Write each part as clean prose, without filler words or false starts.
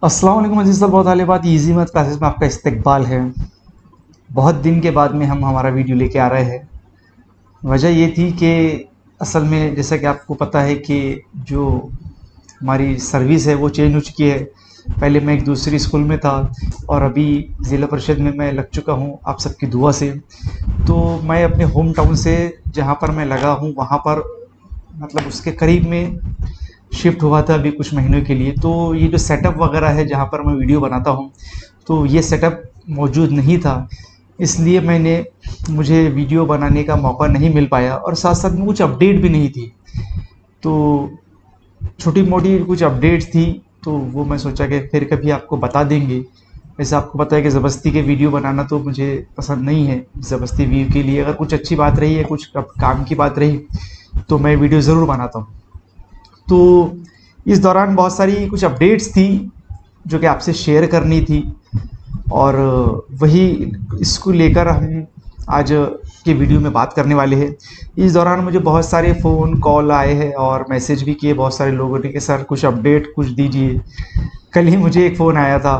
अस्सलाम वालेकुम अज़ीज़ साहब, बहुत हाले बात ईजी मैथ क्लासेस में आपका इस्तकबाल है। बहुत दिन के बाद में हम हमारा वीडियो लेके आ रहे हैं। वजह ये थी कि असल में जैसा कि आपको पता है कि जो हमारी सर्विस है वो चेंज हो चुकी है। पहले मैं एक दूसरी स्कूल में था और अभी ज़िला परिषद में मैं लग चुका हूँ आप सबकी दुआ से। तो मैं अपने होम टाउन से जहाँ पर मैं लगा हूँ वहाँ पर मतलब उसके करीब में शिफ्ट हुआ था अभी कुछ महीनों के लिए। तो ये जो सेटअप वगैरह है जहाँ पर मैं वीडियो बनाता हूँ, तो ये सेटअप मौजूद नहीं था, इसलिए मुझे वीडियो बनाने का मौका नहीं मिल पाया और साथ साथ में कुछ अपडेट भी नहीं थी। तो छोटी मोटी कुछ अपडेट्स थी, तो वो मैं सोचा कि फिर कभी आपको बता देंगे। वैसे आपको पता है कि ज़बरदस्ती के वीडियो बनाना तो मुझे पसंद नहीं है। ज़बरदस्ती व्यू के लिए अगर कुछ अच्छी बात रही है, कुछ काम की बात रही, तो मैं वीडियो ज़रूर बनाता हूँ। तो इस दौरान बहुत सारी कुछ अपडेट्स थी जो कि आपसे शेयर करनी थी और वही इसको लेकर हम आज के वीडियो में बात करने वाले हैं। इस दौरान मुझे बहुत सारे फ़ोन कॉल आए हैं और मैसेज भी किए बहुत सारे लोगों ने कि सर कुछ अपडेट कुछ दीजिए। कल ही मुझे एक फ़ोन आया था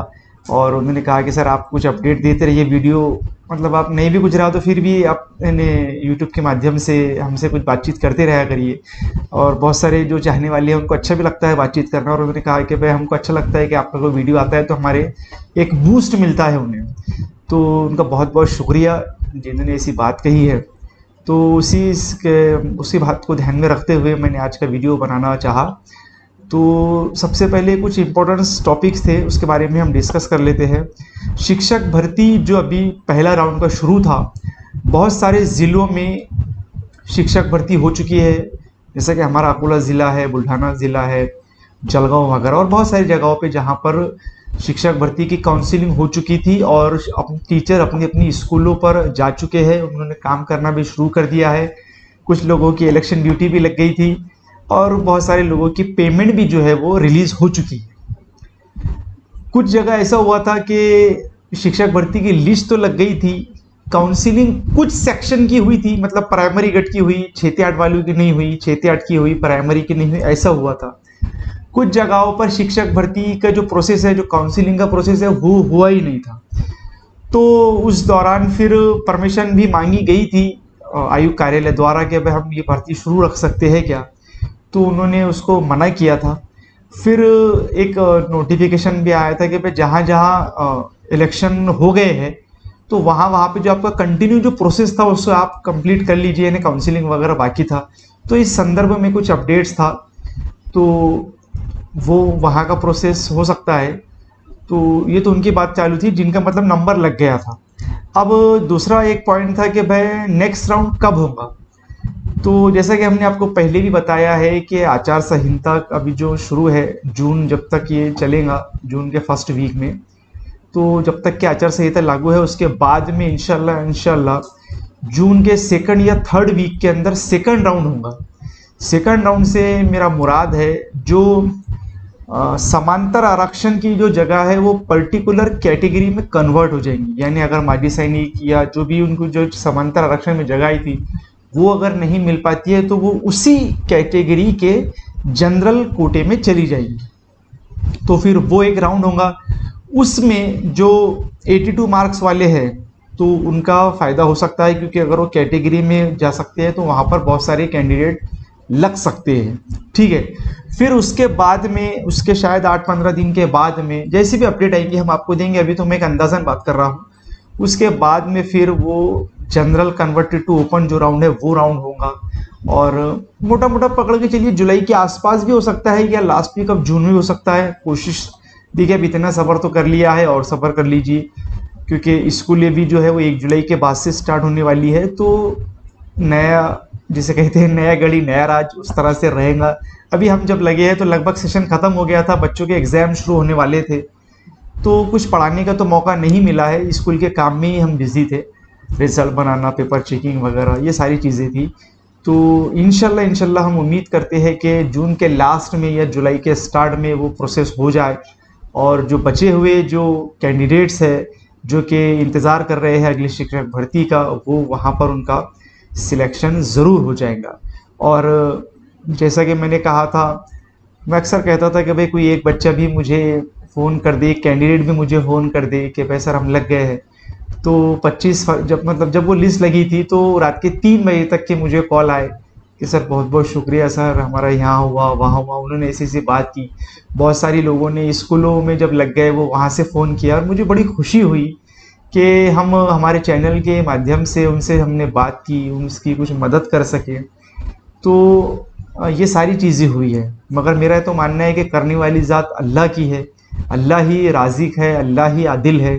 और उन्होंने कहा कि सर आप कुछ अपडेट देते रहिए, वीडियो मतलब आप नहीं भी कुछ रहा तो फिर भी आप यूट्यूब के माध्यम से हमसे कुछ बातचीत करते रहा करिए। और बहुत सारे जो चाहने वाले हैं उनको अच्छा भी लगता है बातचीत करना, और उन्होंने कहा कि भाई हमको अच्छा लगता है कि आपका कोई वीडियो आता है तो हमारे एक बूस्ट मिलता है उन्हें। तो उनका बहुत बहुत शुक्रिया जिन्होंने ऐसी बात कही है। तो उसी बात को ध्यान में रखते हुए मैंने आज का वीडियो बनाना चाहा। तो सबसे पहले कुछ इम्पोर्टेंट टॉपिक्स थे उसके बारे में हम डिस्कस कर लेते हैं। शिक्षक भर्ती जो अभी पहला राउंड का शुरू था, बहुत सारे ज़िलों में शिक्षक भर्ती हो चुकी है। जैसा कि हमारा अकोला ज़िला है, बुल्ढाना ज़िला है, जलगांव वगैरह और बहुत सारी जगहों पे जहाँ पर शिक्षक भर्ती की काउंसलिंग हो चुकी थी और टीचर अपनी अपनी स्कूलों पर जा चुके हैं, उन्होंने काम करना भी शुरू कर दिया है। कुछ लोगों की इलेक्शन ड्यूटी भी लग गई थी और बहुत सारे लोगों की पेमेंट भी जो है वो रिलीज़ हो चुकी है। कुछ जगह ऐसा हुआ था कि शिक्षक भर्ती की लिस्ट तो लग गई थी, काउंसलिंग कुछ सेक्शन की हुई थी, मतलब प्राइमरी गट की हुई, 6 से 8 वालों की नहीं हुई, 6 से 8 की हुई, प्राइमरी की नहीं हुई, ऐसा हुआ था। कुछ जगहों पर शिक्षक भर्ती का जो प्रोसेस है, जो काउंसलिंग का प्रोसेस है, वो हुआ ही नहीं था। तो उस दौरान फिर परमिशन भी मांगी गई थी आयुक्त कार्यालय द्वारा कि भाई हम ये भर्ती शुरू रख सकते हैं क्या, तो उन्होंने उसको मना किया था। फिर एक नोटिफिकेशन भी आया था कि भाई जहाँ जहाँ इलेक्शन हो गए हैं तो वहाँ वहाँ पे जो आपका कंटिन्यू जो प्रोसेस था उसको आप कंप्लीट कर लीजिए, यानी काउंसलिंग वगैरह बाकी था। तो इस संदर्भ में कुछ अपडेट्स था, तो वो वहाँ का प्रोसेस हो सकता है। तो ये तो उनकी बात चालू थी जिनका मतलब नंबर लग गया था। अब दूसरा एक पॉइंट था कि भाई नेक्स्ट राउंड कब होगा। तो जैसा कि हमने आपको पहले भी बताया है कि आचार संहिता अभी जो शुरू है, जून जब तक ये चलेगा, जून के फर्स्ट वीक में, तो जब तक कि आचार संहिता लागू है उसके बाद में इंशाल्लाह इंशाल्लाह जून के सेकंड या थर्ड वीक के अंदर सेकंड राउंड होगा। सेकंड राउंड से मेरा मुराद है जो समांतर आरक्षण की जो जगह है वो पर्टिकुलर कैटेगरी में कन्वर्ट हो जाएंगी, यानी अगर माजी सैनिक या जो भी उनको जो समांतर आरक्षण में जगह आई थी वो अगर नहीं मिल पाती है तो वो उसी कैटेगरी के जनरल कोटे में चली जाएगी। तो फिर वो एक राउंड होगा, उसमें जो 82 मार्क्स वाले हैं तो उनका फ़ायदा हो सकता है, क्योंकि अगर वो कैटेगरी में जा सकते हैं तो वहाँ पर बहुत सारे कैंडिडेट लग सकते हैं। ठीक है, फिर उसके बाद में उसके शायद 8-15 दिन के बाद में जैसी भी अपडेट आएंगी हम आपको देंगे, अभी तो मैं एक अंदाज़न बात कर रहा हूँ। उसके बाद में फिर वो जनरल कन्वर्टेड टू ओपन जो राउंड है वो राउंड होगा, और मोटा मोटा पकड़ के चलिए जुलाई के आसपास भी हो सकता है या लास्ट वीक ऑफ जून में हो सकता है। कोशिश देखिए, अब इतना सफ़र तो कर लिया है और सफ़र कर लीजिए, क्योंकि स्कूल ये भी जो है वो 1 जुलाई के बाद से स्टार्ट होने वाली है। तो नया, जिसे कहते हैं नया गली नया राज, उस तरह से रहेगा। अभी हम जब लगे हैं तो लगभग सेशन ख़त्म हो गया था, बच्चों के एग्ज़ाम शुरू होने वाले थे, तो कुछ पढ़ाने का तो मौका नहीं मिला है, स्कूल के काम में ही हम बिज़ी थे, रिजल्ट बनाना, पेपर चेकिंग वगैरह ये सारी चीज़ें थी। तो इंशाल्लाह इंशाल्लाह हम उम्मीद करते हैं कि जून के लास्ट में या जुलाई के स्टार्ट में वो प्रोसेस हो जाए, और जो बचे हुए जो कैंडिडेट्स हैं जो कि इंतज़ार कर रहे हैं अगली शिक्षक भर्ती का, वो वहाँ पर उनका सिलेक्शन ज़रूर हो जाएगा। और जैसा कि मैंने कहा था, मैं अक्सर कहता था कि भाई कोई एक बच्चा भी मुझे फ़ोन कर दे, एक कैंडिडेट भी मुझे फ़ोन कर दे कि भाई सर हम लग गए हैं। तो 25 जब वो लिस्ट लगी थी तो रात के 3 बजे तक के मुझे कॉल आए कि सर बहुत बहुत शुक्रिया सर, हमारा यहाँ हुआ वहाँ हुआ, उन्होंने ऐसी ऐसी बात की। बहुत सारी लोगों ने स्कूलों में जब लग गए वो वहाँ से फ़ोन किया और मुझे बड़ी खुशी हुई कि हम हमारे चैनल के माध्यम से उनसे हमने बात की, उसकी कुछ मदद कर सके। तो ये सारी चीज़ें हुई है, मगर मेरा तो मानना है कि करने वाली ज़ात अल्लाह की है, अल्लाह ही राज़िक है, अल्लाह ही आदिल है।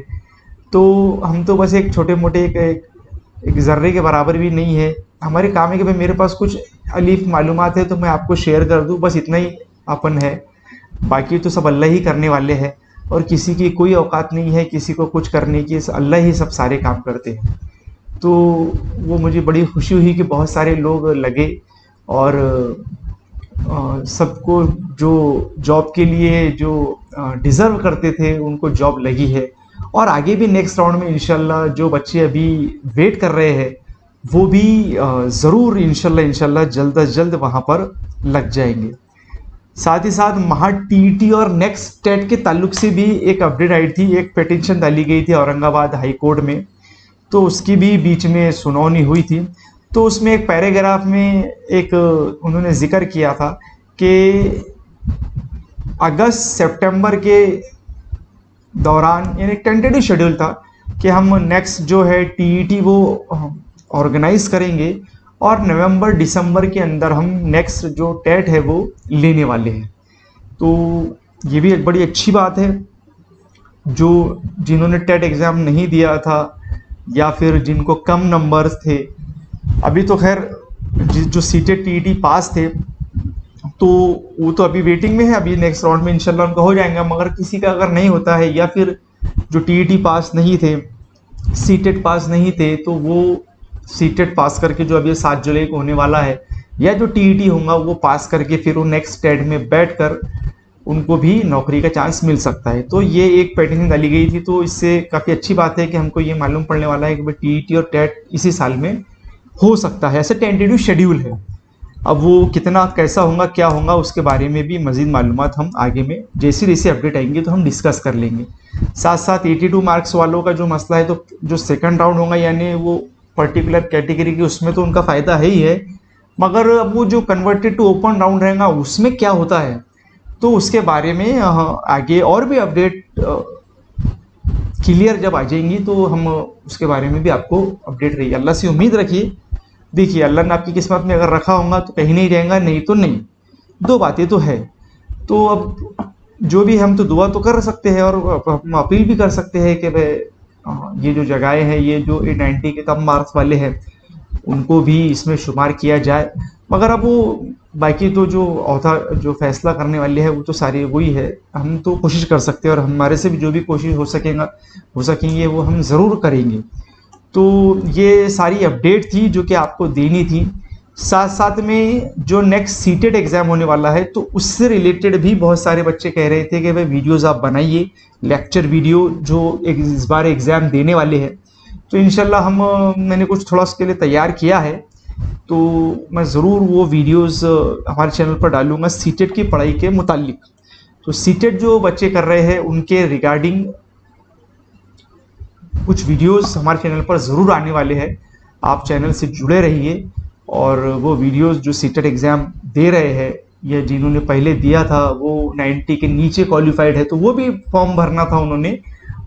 तो हम तो बस एक छोटे मोटे एक ज़र्रे के बराबर भी नहीं है। हमारे काम है कि भाई मेरे पास कुछ अलीफ मालूमात है तो मैं आपको शेयर कर दूँ, बस इतना ही अपन है। बाकी तो सब अल्लाह ही करने वाले हैं और किसी की कोई औकात नहीं है किसी को कुछ करने की, अल्लाह ही सब सारे काम करते हैं। तो वो मुझे बड़ी खुशी हुई कि बहुत सारे लोग लगे और सबको जो जॉब के लिए जो डिज़र्व करते थे उनको जॉब लगी है। और आगे भी नेक्स्ट राउंड में इंशाल्लाह जो बच्चे अभी वेट कर रहे हैं वो भी ज़रूर इंशाल्लाह जल्द अज जल्द वहाँ पर लग जाएंगे। साथ ही साथ महा टीईटी और नेक्स्ट टेट के ताल्लुक से भी एक अपडेट आई थी, एक पिटीशन डाली गई थी औरंगाबाद हाई कोर्ट में, तो उसकी भी बीच में सुनवाई हुई थी। तो उसमें एक पैराग्राफ में एक उन्होंने जिक्र किया था कि अगस्त सितंबर के दौरान, यानी टेंटेटिव शेड्यूल था कि हम नेक्स्ट जो है टीईटी वो ऑर्गेनाइज करेंगे और नवंबर दिसंबर के अंदर हम नेक्स्ट जो टेट है वो लेने वाले हैं। तो ये भी एक बड़ी अच्छी बात है। जो जिन्होंने टेट एग्ज़ाम नहीं दिया था या फिर जिनको कम नंबर्स थे, अभी तो खैर जो सीटेड टीईटी पास थे तो वो तो अभी वेटिंग में है, अभी नेक्स्ट राउंड में इंशाल्लाह उनका हो जाएगा। मगर किसी का अगर नहीं होता है या फिर जो टीईटी पास नहीं थे, सीटेड पास नहीं थे, तो वो सीटेड पास करके जो अभी 7 जुलाई को होने वाला है या जो टीईटी होगा वो पास करके फिर वो नेक्स्ट टेट में बैठकर उनको भी नौकरी का चांस मिल सकता है। तो ये एक पेटिशन डाली गई थी, तो इससे काफ़ी अच्छी बात है कि हमको ये मालूम पड़ने वाला है कि भाई टीईटी और टेट इसी साल में हो सकता है। ऐसे टेंटेटिव शेड्यूल है, अब वो कितना कैसा होगा क्या होगा उसके बारे में भी मज़ीद मालूमात हम आगे में जैसे जैसे अपडेट आएंगे तो हम डिस्कस कर लेंगे। साथ साथ 82 मार्क्स वालों का जो मसला है, तो जो सेकंड राउंड होगा यानी वो पर्टिकुलर कैटेगरी की, उसमें तो उनका फ़ायदा है ही है, मगर अब वो जो कन्वर्टेड टू ओपन राउंड रहेगा उसमें क्या होता है, तो उसके बारे में आगे और भी अपडेट क्लियर जब आ जाएंगी तो हम उसके बारे में भी आपको अपडेट रही। अल्लाह से उम्मीद रखिए, देखिए अल्लाह ने आपकी किस्मत में अगर रखा होगा तो कहीं नहीं रहेगा, नहीं तो नहीं, दो बातें तो है। तो अब जो भी हम तो दुआ तो कर सकते हैं और हम अपील भी कर सकते हैं कि भाई ये जो जगहें हैं, ये जो 90 के कम मार्क्स वाले हैं उनको भी इसमें शुमार किया जाए। मगर अब वो बाकी तो जो फैसला करने वाले हैं वो तो सारी वही है। हम तो कोशिश कर सकते हैं और हमारे से भी जो भी कोशिश हो सकेंगे वो हम ज़रूर करेंगे। तो ये सारी अपडेट थी जो कि आपको देनी थी। साथ साथ में जो नेक्स्ट सीटेड एग्ज़ाम होने वाला है तो उससे रिलेटेड भी बहुत सारे बच्चे कह रहे थे कि भाई वीडियोज़ आप बनाइए, लेक्चर वीडियो जो इस बार एग्ज़ाम देने वाले हैं। तो इंशाल्लाह मैंने कुछ थोड़ा उसके लिए तैयार किया है, तो मैं ज़रूर वो वीडियोज़ हमारे चैनल पर डालूँगा सीटेड की पढ़ाई के मुतालिक। तो सीटेड जो बच्चे कर रहे हैं उनके रिगार्डिंग कुछ वीडियोस हमारे चैनल पर ज़रूर आने वाले हैं। आप चैनल से जुड़े रहिए और वो वीडियोस जो सीटेड एग्ज़ाम दे रहे हैं या जिन्होंने पहले दिया था वो 90 के नीचे क्वालिफाइड है तो वो भी फॉर्म भरना था उन्होंने,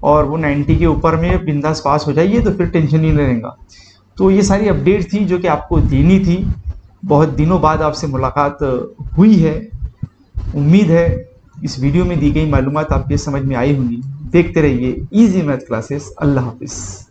और वो 90 के ऊपर में बिंदास पास हो जाइए तो फिर टेंशन ही नहीं रहेगा। तो ये सारी अपडेट थी जो कि आपको देनी थी। बहुत दिनों बाद आपसे मुलाकात हुई है, उम्मीद है इस वीडियो में दी गई मालूमात आपके समझ में आई होंगी। देखते रहिए इजी मैथ क्लासेस। अल्लाह हाफिज़।